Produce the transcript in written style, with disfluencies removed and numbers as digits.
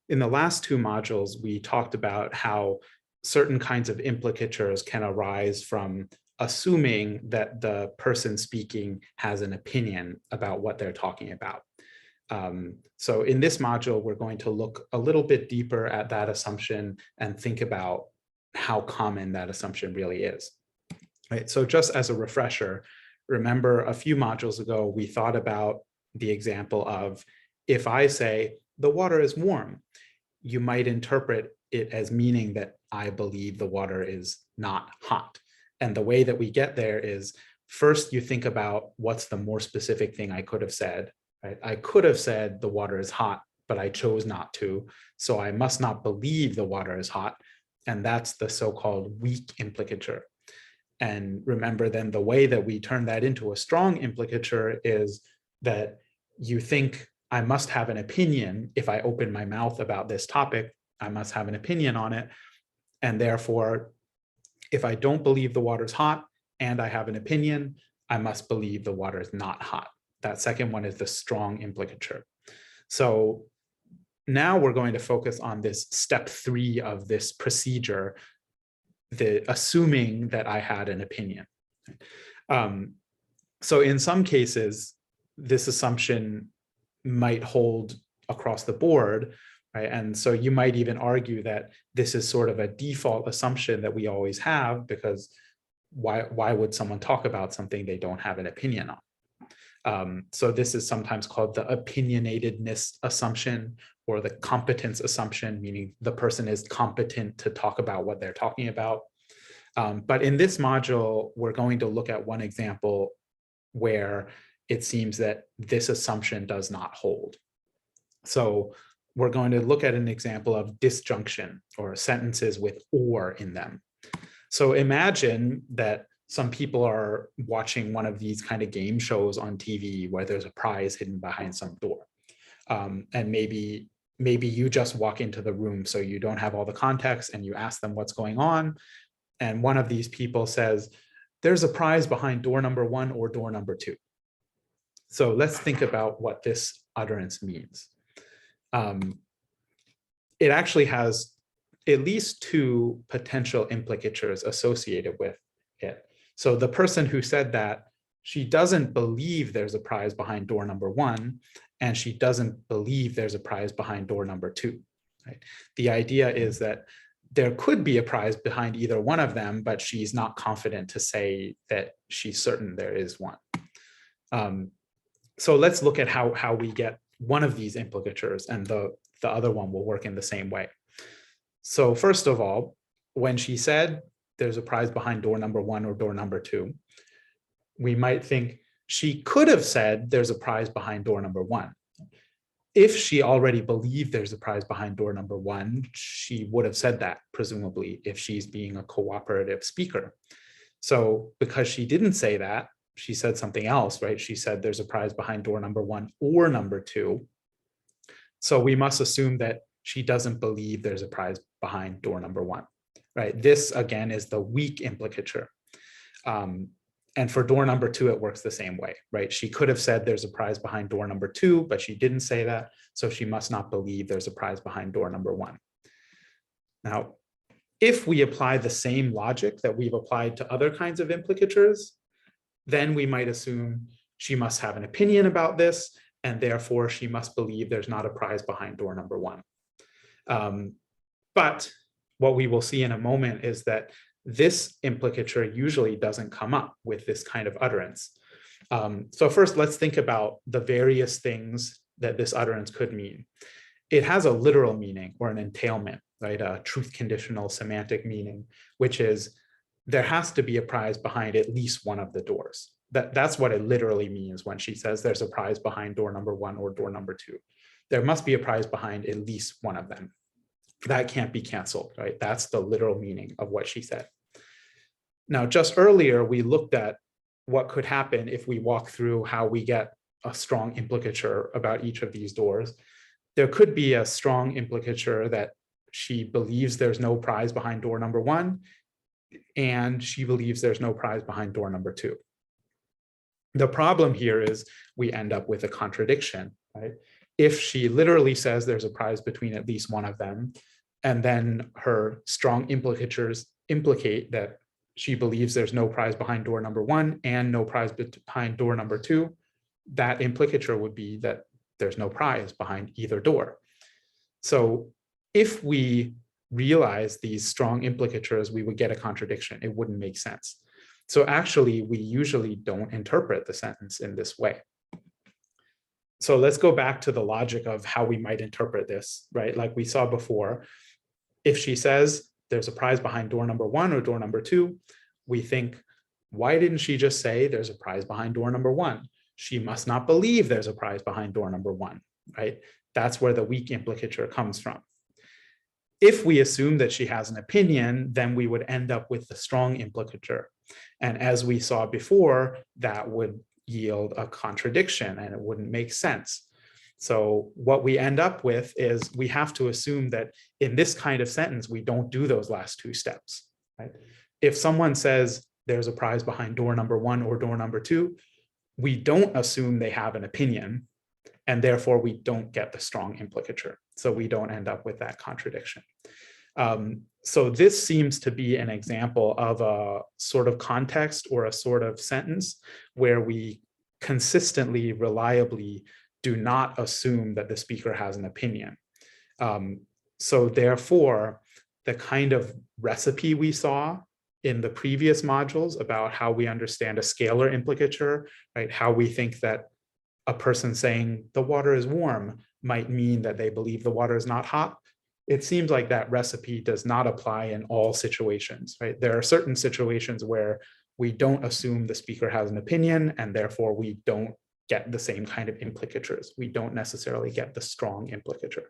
In the last two modules, we talked about how certain kinds of implicatures can arise from assuming that the person speaking has an opinion about what they're talking about. So in this module, we're going to look a little bit deeper at that assumption and think about how common that assumption really is. Right? So just as a refresher, remember a few modules ago, we thought about the example of, if I say the water is warm, you might interpret it as meaning that I believe the water is not hot. And the way that we get there is, first you think about what's the more specific thing I could have said, right? I could have said the water is hot, but I chose not to. So I must not believe the water is hot. And that's the so-called weak implicature. And remember then the way that we turn that into a strong implicature is that you think I must have an opinion. If I open my mouth about this topic, I must have an opinion on it. And therefore, if I don't believe the water's hot and I have an opinion, I must believe the water is not hot. That second one is the strong implicature. So now we're going to focus on this step 3 of this procedure, the assuming that I had an opinion. So in some cases, this assumption might hold across the board, right? And so you might even argue that this is sort of a default assumption that we always have, because why would someone talk about something they don't have an opinion on? So this is sometimes called the opinionatedness assumption, or the competence assumption, meaning the person is competent to talk about what they're talking about. But in this module, we're going to look at one example where it seems that this assumption does not hold. So we're going to look at an example of disjunction, or sentences with or in them. So imagine that some people are watching one of these kind of game shows on TV where there's a prize hidden behind some door. And maybe you just walk into the room, so you don't have all the context, and you ask them what's going on. And one of these people says, there's a prize behind door number 1 or door number 2. So let's think about what this utterance means. It actually has at least 2 potential implicatures associated with it. So the person who said that, she doesn't believe there's a prize behind door number 1, and she doesn't believe there's a prize behind door number 2. Right? The idea is that there could be a prize behind either one of them, but she's not confident to say that she's certain there is one. So let's look at how we get one of these implicatures, and the other one will work in the same way. So first of all, when she said there's a prize behind door number 1 or door number 2, we might think she could have said there's a prize behind door number 1. If she already believed there's a prize behind door number 1, she would have said that, presumably, if she's being a cooperative speaker. So because she didn't say that, she said something else, right? She said there's a prize behind door number 1 or number 2. So we must assume that she doesn't believe there's a prize behind door number 1, right? This, again, is the weak implicature. And for door number 2, it works the same way, right? She could have said there's a prize behind door number 2, but she didn't say that. So she must not believe there's a prize behind door number 1. Now, if we apply the same logic that we've applied to other kinds of implicatures, then we might assume she must have an opinion about this, and therefore she must believe there's not a prize behind door number 1. But what we will see in a moment is that this implicature usually doesn't come up with this kind of utterance. So first, let's think about the various things that this utterance could mean. It has a literal meaning, or an entailment, right? A truth conditional semantic meaning, which is there has to be a prize behind at least one of the doors. That's what it literally means when she says there's a prize behind door number 1 or door number 2. There must be a prize behind at least one of them. That can't be canceled, right? That's the literal meaning of what she said. Now, just earlier, we looked at what could happen if we walk through how we get a strong implicature about each of these doors. There could be a strong implicature that she believes there's no prize behind door number 1, and she believes there's no prize behind door number 2. The problem here is we end up with a contradiction, right? if she literally says there's a prize between at least one of them, and then her strong implicatures implicate that she believes there's no prize behind door number one and no prize behind door number two, that implicature would be that there's no prize behind either door. So if we realize these strong implicatures, we would get a contradiction. It wouldn't make sense. So actually, we usually don't interpret the sentence in this way. So let's go back to the logic of how we might interpret this, right? Like we saw before, if she says there's a prize behind door number one or door number two, we think, why didn't she just say there's a prize behind door number one? She must not believe there's a prize behind door number one, right? That's where the weak implicature comes from. If we assume that she has an opinion, then we would end up with the strong implicature. And as we saw before, that would yield a contradiction and it wouldn't make sense. So what we end up with is we have to assume that in this kind of sentence, we don't do those last two steps, right? If someone says there's a prize behind door number one or door number two, we don't assume they have an opinion, and therefore we don't get the strong implicature. So we don't end up with that contradiction. So this seems to be an example of a sort of context or a sort of sentence where we consistently, reliably do not assume that the speaker has an opinion. So therefore, the kind of recipe we saw in the previous modules about how we understand a scalar implicature, right? How we think that a person saying the water is warm might mean that they believe the water is not hot. It seems like that recipe does not apply in all situations, right? There are certain situations where we don't assume the speaker has an opinion, and therefore we don't get the same kind of implicatures. We don't necessarily get the strong implicature.